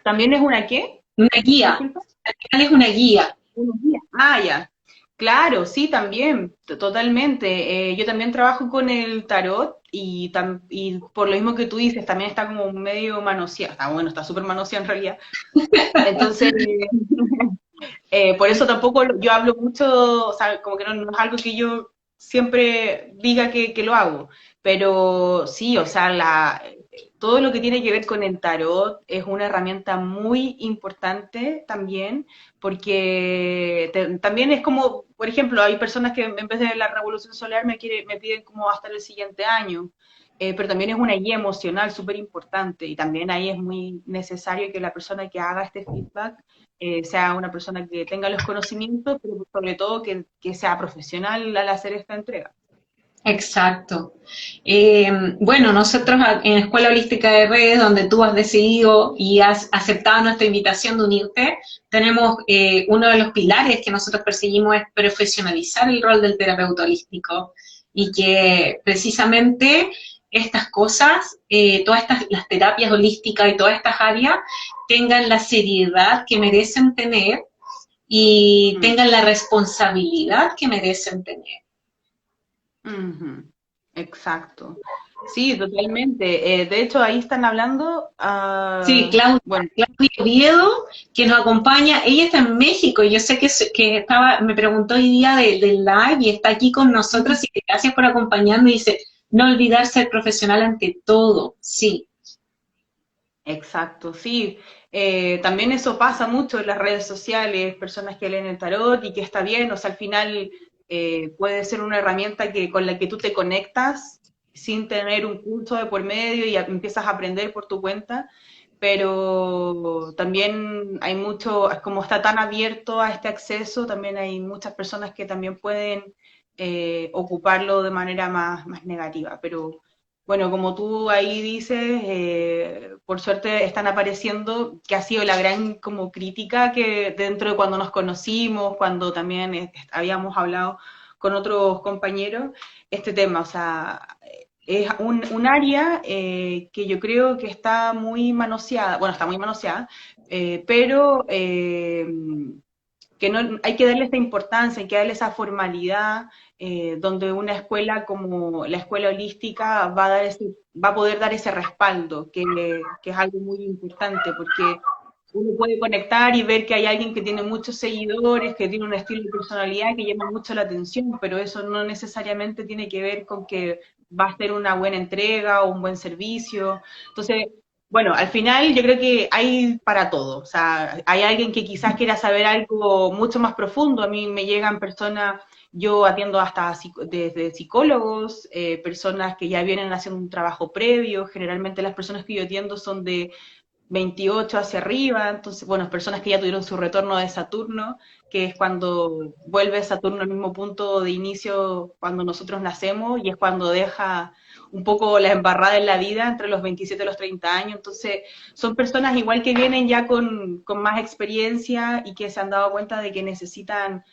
¿También es una qué? Una guía. Disculpa. Al final es una guía. Una guía. Ah, ya. Claro, sí, también, totalmente. Yo también trabajo con el tarot y por lo mismo que tú dices, también está como medio manoseado. Está bueno, está súper manoseado en realidad. Entonces, por eso tampoco yo hablo mucho, o sea, como que no es algo que yo siempre diga que lo hago, pero sí, o sea, todo lo que tiene que ver con el tarot es una herramienta muy importante también, porque también es como, por ejemplo, hay personas que en vez de la revolución solar me piden como hasta el siguiente año, pero también es una guía emocional súper importante y también ahí es muy necesario que la persona que haga este feedback sea una persona que tenga los conocimientos, pero sobre todo que sea profesional al hacer esta entrega. Exacto. Bueno, nosotros en Escuela Holística de Redes, donde tú has decidido y has aceptado nuestra invitación de unirte, tenemos uno de los pilares que nosotros perseguimos es profesionalizar el rol del terapeuta holístico y que precisamente estas cosas, todas las terapias holísticas y todas estas áreas tengan la seriedad que merecen tener y Mm. tengan la responsabilidad que merecen tener. Ujú. Exacto. Sí, totalmente. De hecho, ahí están hablando, Sí, bueno, Claudia Oviedo, que nos acompaña, ella está en México, y yo sé que estaba, me preguntó hoy día del live y está aquí con nosotros, y que gracias por acompañarnos, y dice, no olvidar ser profesional ante todo, sí, exacto, sí. También eso pasa mucho en las redes sociales, personas que leen el tarot y que está bien, o sea, al final puede ser una herramienta con la que tú te conectas sin tener un curso de por medio y empiezas a aprender por tu cuenta, pero también hay mucho, como está tan abierto a este acceso, también hay muchas personas que también pueden ocuparlo de manera más negativa, pero bueno, como tú ahí dices, por suerte están apareciendo, que ha sido la gran como crítica que dentro de cuando nos conocimos, cuando también habíamos hablado con otros compañeros, este tema, o sea, es un área que yo creo que está muy manoseada, bueno, está muy manoseada, pero que no hay que darle esa importancia, hay que darle esa formalidad, donde una escuela como la escuela holística va a poder dar ese respaldo, que es algo muy importante, porque uno puede conectar y ver que hay alguien que tiene muchos seguidores, que tiene un estilo de personalidad que llama mucho la atención, pero eso no necesariamente tiene que ver con que va a ser una buena entrega o un buen servicio. Entonces, bueno, al final yo creo que hay para todo. O sea, hay alguien que quizás quiera saber algo mucho más profundo. A mí me llegan personas, yo atiendo hasta desde psicólogos, personas que ya vienen haciendo un trabajo previo. Generalmente las personas que yo atiendo son de 28 hacia arriba, entonces, bueno, personas que ya tuvieron su retorno de Saturno, que es cuando vuelve Saturno al mismo punto de inicio cuando nosotros nacemos y es cuando deja un poco la embarrada en la vida entre los 27 y los 30 años, entonces son personas igual que vienen ya con más experiencia y que se han dado cuenta de que necesitan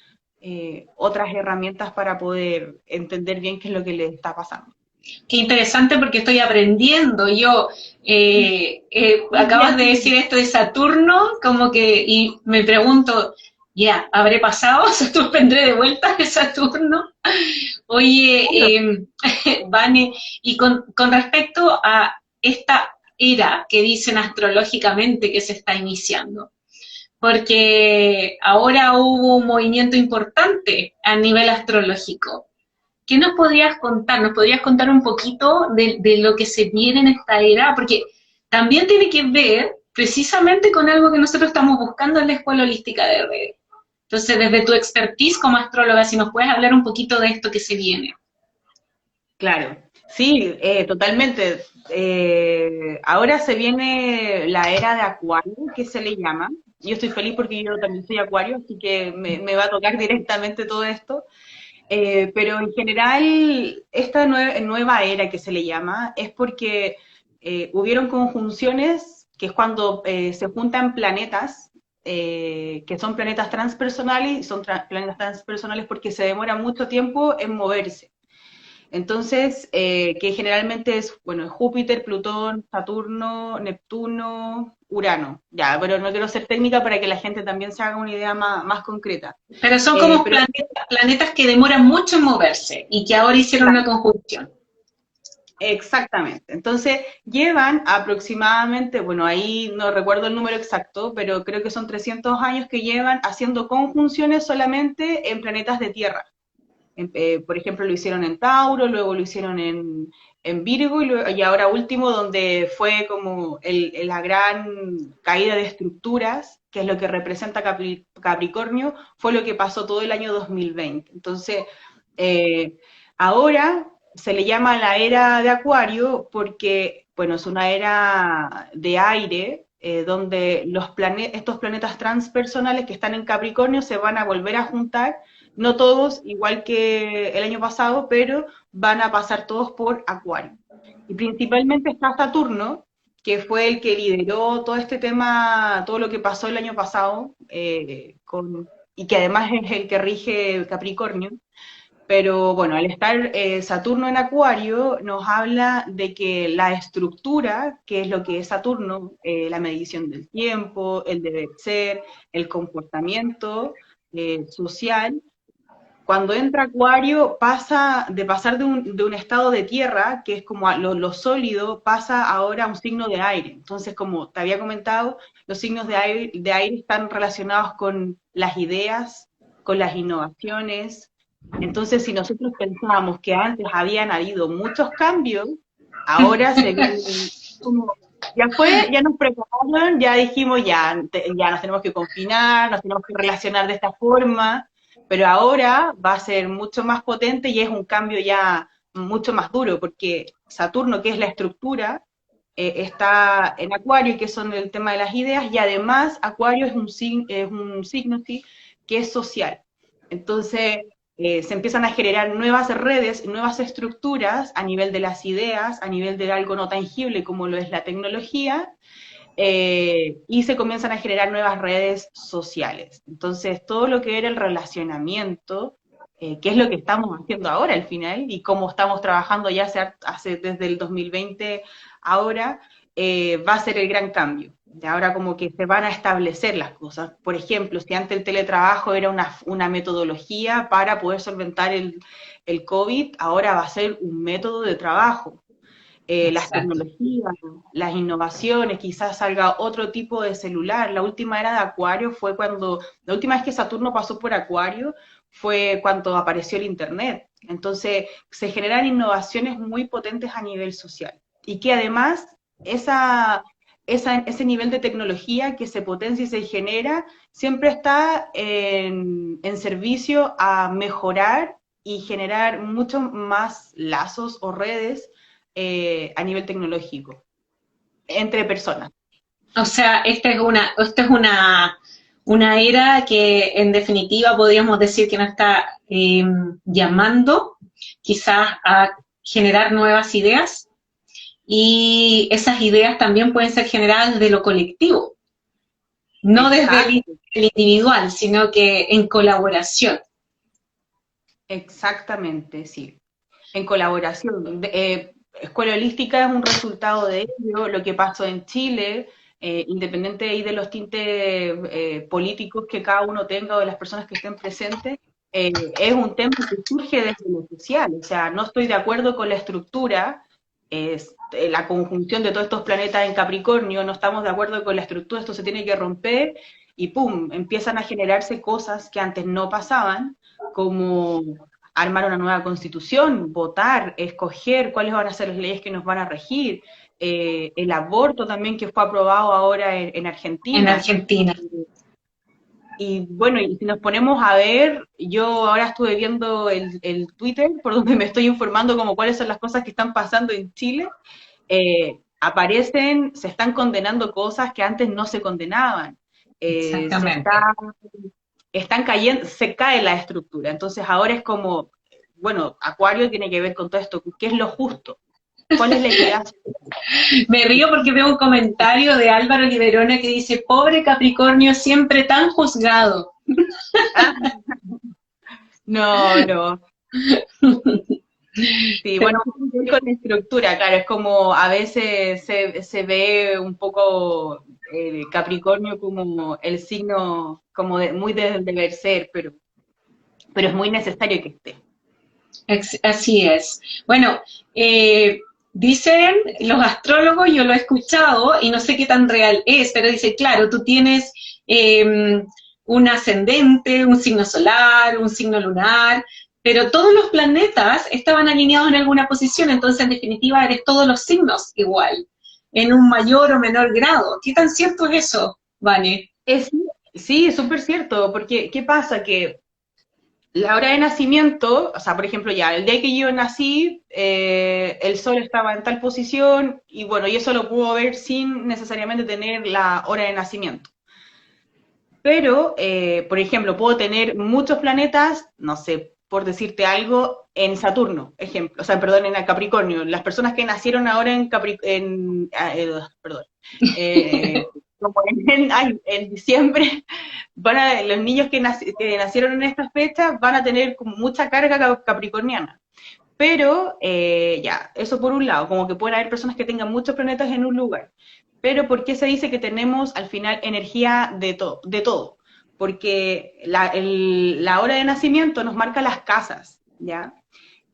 otras herramientas para poder entender bien qué es lo que les está pasando. Qué interesante porque estoy aprendiendo. Yo, acabas de decir esto de Saturno, como que, y me pregunto, ya, ¿habré pasado? ¿Saturno vendré de vuelta de Saturno? Oye, Vane, y con respecto a esta era que dicen astrológicamente que se está iniciando, porque ahora hubo un movimiento importante a nivel astrológico. ¿Qué nos podrías contar? ¿Nos podrías contar un poquito de lo que se viene en esta era? Porque también tiene que ver precisamente con algo que nosotros estamos buscando en la Escuela Holística de Redes. Entonces, desde tu expertise como astróloga, si nos puedes hablar un poquito de esto que se viene. Claro, sí, totalmente. Ahora se viene la era de Acuario, que se le llama. Yo estoy feliz porque yo también soy Acuario, así que me va a tocar directamente todo esto. Pero en general, esta nueva era que se le llama es porque hubieron conjunciones, que es cuando se juntan planetas, que son planetas transpersonales, y son planetas transpersonales porque se demora mucho tiempo en moverse. Entonces, que generalmente es, bueno, Júpiter, Plutón, Saturno, Neptuno, Urano. Ya, pero no quiero ser técnica para que la gente también se haga una idea más concreta. Pero son como Pero planetas que demoran mucho en moverse y que ahora hicieron una conjunción. exactamente. Entonces, llevan aproximadamente, bueno, ahí no recuerdo el número exacto, pero creo que son 300 años que llevan haciendo conjunciones solamente en planetas de Tierra. Por ejemplo, lo hicieron en Tauro, luego lo hicieron en Virgo y ahora último, donde fue como la gran caída de estructuras, que es lo que representa Capricornio, fue lo que pasó todo el año 2020. Entonces, eh, ahora se le llama la era de Acuario porque, bueno, es una era de aire, donde estos planetas transpersonales que están en Capricornio se van a volver a juntar, no todos, igual que el año pasado, pero van a pasar todos por Acuario. Y principalmente está Saturno, que fue el que lideró todo este tema, todo lo que pasó el año pasado, y que además es el que rige Capricornio. Pero bueno, al estar Saturno en Acuario, nos habla de que la estructura, que es lo que es Saturno, la medición del tiempo, el deber ser, el comportamiento social, cuando entra Acuario pasa de pasar de un estado de tierra, que es como lo sólido, pasa ahora a un signo de aire. Entonces, como te había comentado, los signos de aire están relacionados con las ideas, con las innovaciones. Entonces, si nosotros pensábamos que antes habían habido muchos cambios, ahora se vienen como, ya fue, ya nos prepararon, ya dijimos, ya nos tenemos que confinar, nos tenemos que relacionar de esta forma, pero ahora va a ser mucho más potente y es un cambio ya mucho más duro, porque Saturno, que es la estructura, está en Acuario, que son el tema de las ideas, y además Acuario es un signo sí, que es social. Entonces, se empiezan a generar nuevas redes, nuevas estructuras a nivel de las ideas, a nivel de algo no tangible como lo es la tecnología, y se comienzan a generar nuevas redes sociales. Entonces, todo lo que era el relacionamiento, que es lo que estamos haciendo ahora al final, y cómo estamos trabajando ya hace desde el 2020 ahora, va a ser el gran cambio. De ahora como que se van a establecer las cosas. Por ejemplo, si antes el teletrabajo era una metodología para poder solventar el COVID, ahora va a ser un método de trabajo. las Exacto. tecnologías, las innovaciones, quizás salga otro tipo de celular. La última era de Acuario fue cuando, la última vez que Saturno pasó por Acuario fue cuando apareció el Internet. Entonces, se generan innovaciones muy potentes a nivel social. Y que además, ese nivel de tecnología que se potencia y se genera, siempre está en servicio a mejorar y generar muchos más lazos o redes a nivel tecnológico, entre personas. O sea, esta es una era que en definitiva podríamos decir que nos está llamando quizás a generar nuevas ideas y esas ideas también pueden ser generadas desde lo colectivo, no desde Exacto, el individual, sino que en colaboración. exactamente, sí. En colaboración. Escuela Holística es un resultado de ello, lo que pasó en Chile, independiente ahí de los tintes políticos que cada uno tenga o de las personas que estén presentes, es un tema que surge desde lo social. O sea, no estoy de acuerdo con la estructura, la conjunción de todos estos planetas en Capricornio, no estamos de acuerdo con la estructura, esto se tiene que romper y ¡pum! Empiezan a generarse cosas que antes no pasaban, como armar una nueva constitución, votar, escoger cuáles van a ser las leyes que nos van a regir, el aborto también que fue aprobado ahora en En Argentina. Argentina. Y bueno, y si nos ponemos a ver, yo ahora estuve viendo el Twitter por donde me estoy informando como cuáles son las cosas que están pasando en Chile, aparecen, se están condenando cosas que antes no se condenaban. Se Exactamente. está, están cayendo, se cae la estructura. Entonces ahora es como, bueno, Acuario tiene que ver con todo esto, ¿qué es lo justo? ¿Cuál es la equidad? Me río porque veo un comentario de Álvaro Liberona que dice, pobre Capricornio, siempre tan juzgado. Ah, no, no. Sí, bueno, tiene que ver con la estructura, claro, es como a veces se ve un poco Capricornio como el signo como muy del deber ser, pero es muy necesario que esté. Así es. Bueno, dicen los astrólogos, yo lo he escuchado y no sé qué tan real es, pero dice, claro, tú tienes un ascendente, un signo solar, un signo lunar, pero todos los planetas estaban alineados en alguna posición, entonces en definitiva eres todos los signos igual, en un mayor o menor grado. ¿Qué tan cierto es eso, Vane? Es, sí, es súper cierto, porque ¿qué pasa? Que la hora de nacimiento, o sea, por ejemplo, ya, el día que yo nací, el sol estaba en tal posición y bueno, y eso lo puedo ver sin necesariamente tener la hora de nacimiento. Pero, por ejemplo, puedo tener muchos planetas, no sé, por decirte algo, en Saturno, ejemplo, o sea, perdón, en el Capricornio. Las personas que nacieron ahora perdón, como en diciembre, los niños que nacieron en estas fechas van a tener como mucha carga capricorniana. Pero, ya, eso por un lado, como que pueden haber personas que tengan muchos planetas en un lugar. Pero ¿por qué se dice que tenemos al final energía de todo? Porque la hora de nacimiento nos marca las casas, ¿ya?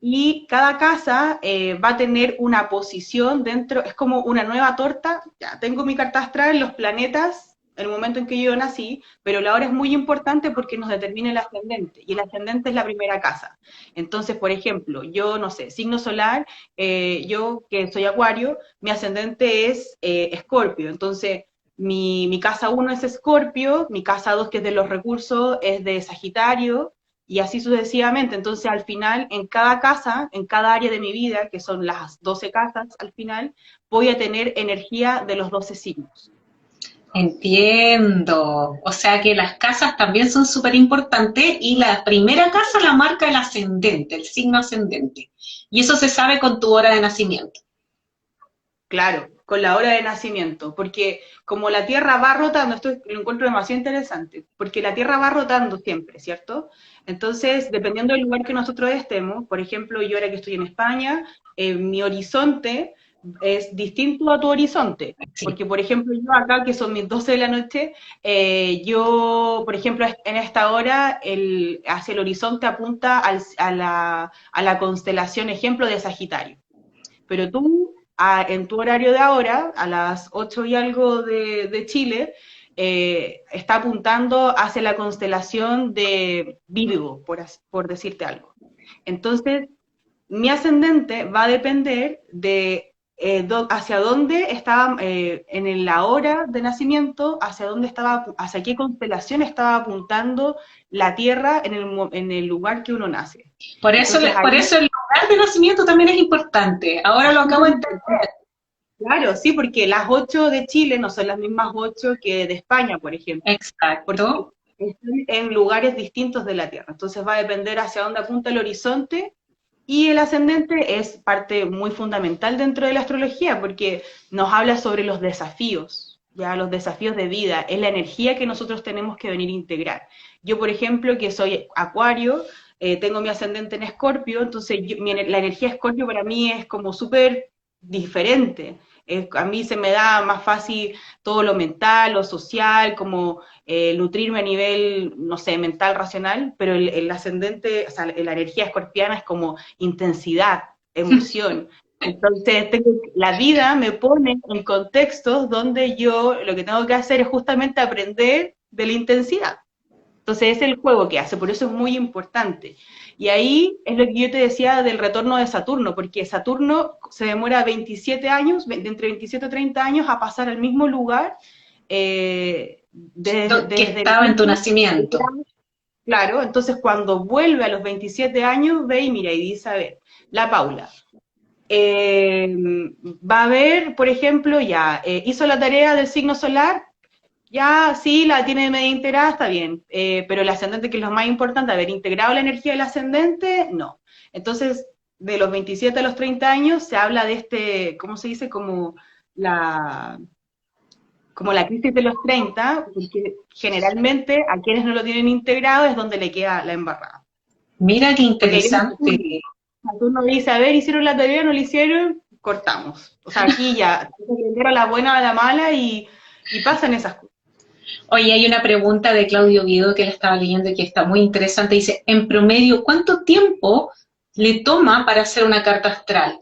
Y cada casa va a tener una posición dentro, es como una nueva torta. Ya tengo mi carta astral, los planetas, el momento en que yo nací, pero la hora es muy importante porque nos determina el ascendente, y el ascendente es la primera casa. Entonces, por ejemplo, yo no sé, signo solar, yo que soy Acuario, mi ascendente es Escorpio, entonces mi casa uno es Escorpio, mi casa 2 que es de los recursos es de Sagitario, y así sucesivamente. Entonces, al final, en cada casa, en cada área de mi vida, que son las 12 casas al final, voy a tener energía de los 12 signos. Entiendo. O sea que las casas también son súper importantes y la primera casa la marca el ascendente, el signo ascendente. Y eso se sabe con tu hora de nacimiento. Claro, con la hora de nacimiento, porque como la Tierra va rotando, esto lo encuentro demasiado interesante, porque la Tierra va rotando siempre, ¿cierto? Entonces, dependiendo del lugar que nosotros estemos, por ejemplo, yo ahora que estoy en España, mi horizonte es distinto a tu horizonte, Sí. porque por ejemplo yo acá, que son mis 12 de la noche, yo, por ejemplo, en esta hora, hacia el horizonte apunta a la constelación ejemplo de Sagitario. Pero tú en tu horario de ahora, a las 8 y algo de Chile, está apuntando hacia la constelación de Virgo, por decirte algo. Entonces, mi ascendente va a depender de hacia dónde estaba en la hora de nacimiento, hacia dónde estaba, hacia qué constelación estaba apuntando la Tierra en el lugar que uno nace. Entonces Por ahí, eso el lugar de nacimiento también es importante. Ahora lo acabo de entender. claro, sí, porque las 8 de Chile no son las mismas 8 que de España, por ejemplo, porque Exacto. están en lugares distintos de la Tierra. Entonces va a depender hacia dónde apunta el horizonte. Y el ascendente es parte muy fundamental dentro de la astrología porque nos habla sobre los desafíos, ya los desafíos de vida, es la energía que nosotros tenemos que venir a integrar. Yo, por ejemplo, que soy acuario, tengo mi ascendente en Escorpio, entonces la energía Escorpio para mí es como súper diferente. A mí se me da más fácil todo lo mental, lo social, como nutrirme a nivel, no sé, mental, racional, pero el ascendente, o sea, la energía escorpiana es como intensidad, emoción. Entonces, la vida me pone en contextos donde yo lo que tengo que hacer es justamente aprender de la intensidad. Entonces, es el juego que hace, por eso es muy importante. Y ahí es lo que yo te decía del retorno de Saturno, porque Saturno se demora 27 años, de entre 27 y 30 años, a pasar al mismo lugar Que desde el estaba en tu punto. nacimiento. Claro, entonces cuando vuelve a los 27 años, ve y mira y dice, a ver, la Paula, eh, va a ver, por ejemplo, ya, hizo la tarea del signo solar, ya sí, la tiene media integrada, está bien, pero el ascendente, que es lo más importante, haber integrado la energía del ascendente, no. Entonces, de los 27 a los 30 años se habla de este, ¿cómo se dice? La, como la crisis de los 30, porque generalmente a quienes no lo tienen integrado es donde le queda la embarrada. Mira qué Porque ahí viene interesante. Saturno. Saturno dice, a ver, hicieron la tarea, no la hicieron, cortamos. O sea, aquí ya, se aprender a la buena o a la mala y pasan esas cosas. Oye, hay una pregunta de Claudio Guido que la estaba leyendo y que está muy interesante. Dice, en promedio, ¿cuánto tiempo le toma para hacer una carta astral?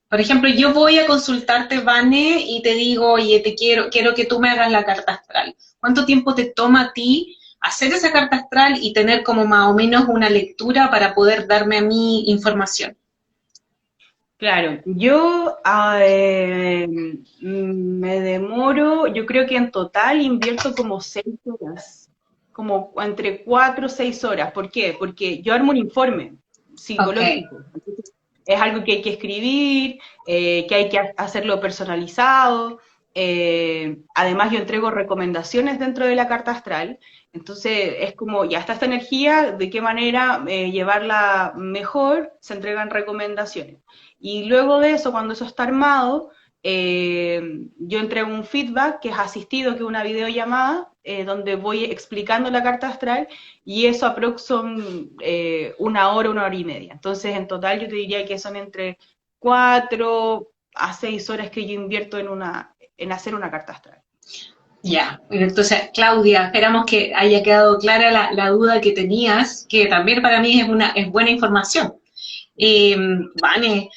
Por ejemplo, yo voy a consultarte, Vane, y te digo, oye, quiero que tú me hagas la carta astral. ¿Cuánto tiempo te toma a ti hacer esa carta astral y tener como más o menos una lectura para poder darme a mí información? Claro, yo me demoro, yo creo que en total invierto como 6 horas, como entre 4 o 6 horas. ¿Por qué? Porque yo armo un informe Ok. psicológico. Entonces, es algo que hay que escribir, que hay que hacerlo personalizado. Además, yo entrego recomendaciones dentro de la carta astral. Entonces, es como, ya está esta energía, de qué manera llevarla mejor, se entregan recomendaciones. Y luego de eso, cuando eso está armado, yo entrego un feedback que es asistido, que es una videollamada, donde voy explicando la carta astral y eso aprox son 1 hora y media. Entonces, en total yo te diría que son entre 4 a 6 horas que yo invierto en hacer una carta astral. Ya, entonces, Claudia, esperamos que haya quedado clara la duda que tenías, que también para mí es buena información. Vane,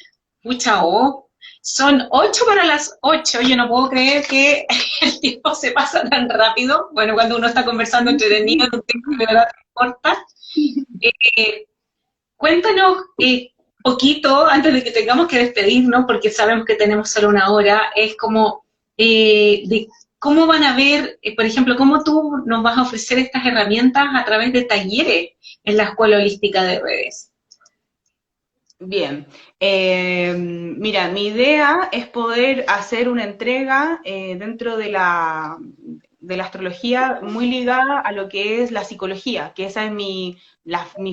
pucha, son 8 para las 8. Yo no puedo creer que el tiempo se pasa tan rápido. Bueno, cuando uno está conversando entretenido en un tiempo que de verdad te importa. Eh, Cuéntanos poquito, antes de que tengamos que despedirnos, porque sabemos que tenemos solo una hora, es como de cómo van a ver, por ejemplo, cómo tú nos vas a ofrecer estas herramientas a través de talleres en la Escuela Holística de Redes. Bien, mira, mi idea es poder hacer una entrega dentro de la astrología muy ligada a lo que es la psicología, que esa es mi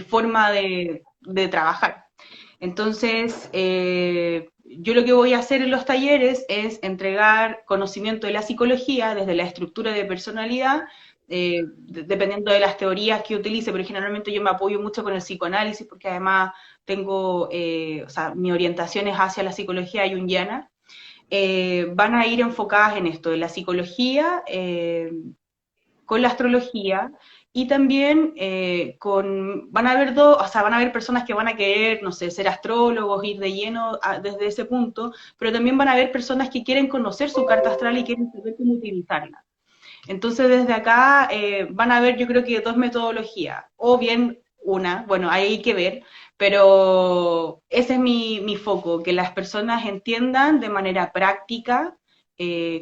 forma de trabajar. Entonces, yo lo que voy a hacer en los talleres es entregar conocimiento de la psicología desde la estructura de personalidad, dependiendo de las teorías que utilice, pero generalmente yo me apoyo mucho con el psicoanálisis porque además tengo, o sea, mi orientación es hacia la psicología junguiana. Van a ir enfocadas en esto, en la psicología, con la astrología, y también van a haber dos, o sea, van a haber personas que van a querer, no sé, ser astrólogos, ir de lleno desde ese punto, pero también van a haber personas que quieren conocer su carta astral y quieren saber cómo utilizarla. Entonces, desde acá van a ver, yo creo que dos metodologías, o bien una, bueno, hay que ver, pero ese es mi foco, que las personas entiendan de manera práctica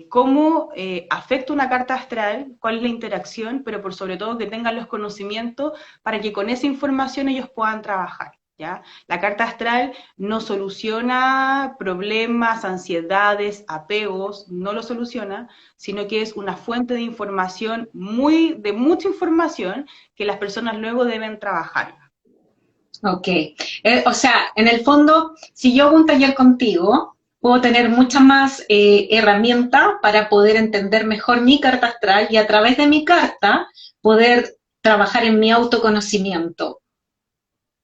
cómo afecta una carta astral, cuál es la interacción, pero por sobre todo que tengan los conocimientos para que con esa información ellos puedan trabajar. ¿Ya? La carta astral no soluciona problemas, ansiedades, apegos, no lo soluciona, sino que es una fuente de información, de mucha información, que las personas luego deben trabajar. Ok. O sea, en el fondo, si yo hago un taller contigo, puedo tener muchas más herramientas para poder entender mejor mi carta astral y a través de mi carta poder trabajar en mi autoconocimiento.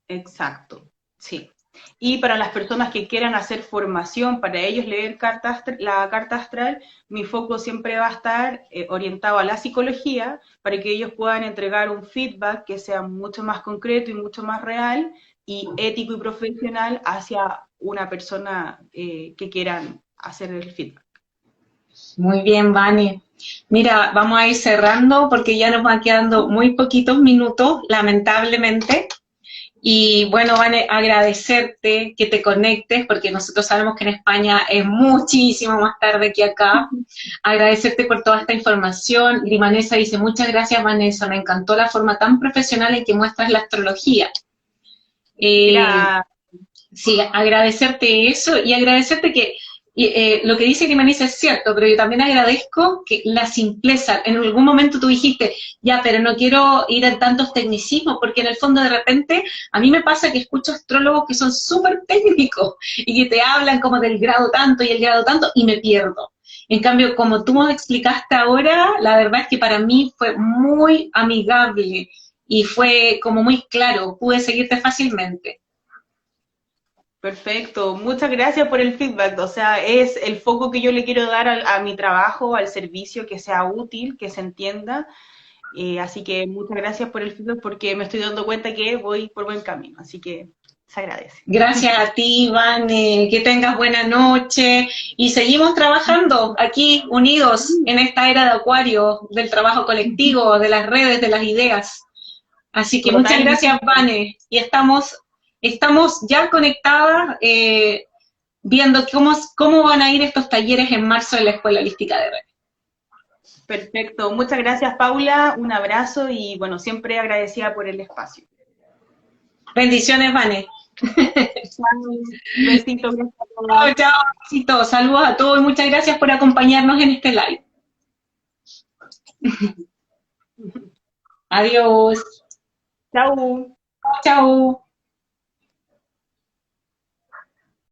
Exacto, sí. Y para las personas que quieran hacer formación, para ellos leer la carta astral, mi foco siempre va a estar orientado a la psicología, para que ellos puedan entregar un feedback que sea mucho más concreto y mucho más real y ético y profesional hacia una persona que quieran hacer el feedback. Muy bien, Vane. Mira, vamos a ir cerrando porque ya nos van quedando muy poquitos minutos, lamentablemente. Y bueno, Vane, agradecerte que te conectes, porque nosotros sabemos que en España es muchísimo más tarde que acá. Agradecerte por toda esta información. Grimanesa dice, muchas gracias, Vanessa, me encantó la forma tan profesional en que muestras la astrología. Eh, Gracias. sí, agradecerte eso y agradecerte que lo que dice Grimanesa es cierto, pero yo también agradezco que la simpleza, en algún momento tú dijiste, ya, pero no quiero ir en tantos tecnicismos, porque en el fondo de repente a mí me pasa que escucho astrólogos que son súper técnicos y que te hablan como del grado tanto y el grado tanto y me pierdo. En cambio, como tú me explicaste ahora, la verdad es que para mí fue muy amigable y fue como muy claro, pude seguirte fácilmente. Perfecto, muchas gracias por el feedback. O sea, es el foco que yo le quiero dar a mi trabajo, al servicio, que sea útil, que se entienda. Así que muchas gracias por el feedback porque me estoy dando cuenta que voy por buen camino. Así que se agradece. Gracias a ti, Iván, que tengas buena noche y seguimos trabajando aquí unidos en esta era de Acuario, del trabajo colectivo, de las redes, de las ideas. Así que muchas Totalmente. gracias, Vane, y estamos ya conectadas viendo cómo van a ir estos talleres en marzo en la Escuela Holística de Redes. Perfecto. Muchas gracias, Paula. Un abrazo y bueno, siempre agradecida por el espacio. Bendiciones, Vane. Besitos, gracias a Chao, todos. chao, besitos, saludos a todos y muchas gracias por acompañarnos en este live. Adiós. Chau. Chao.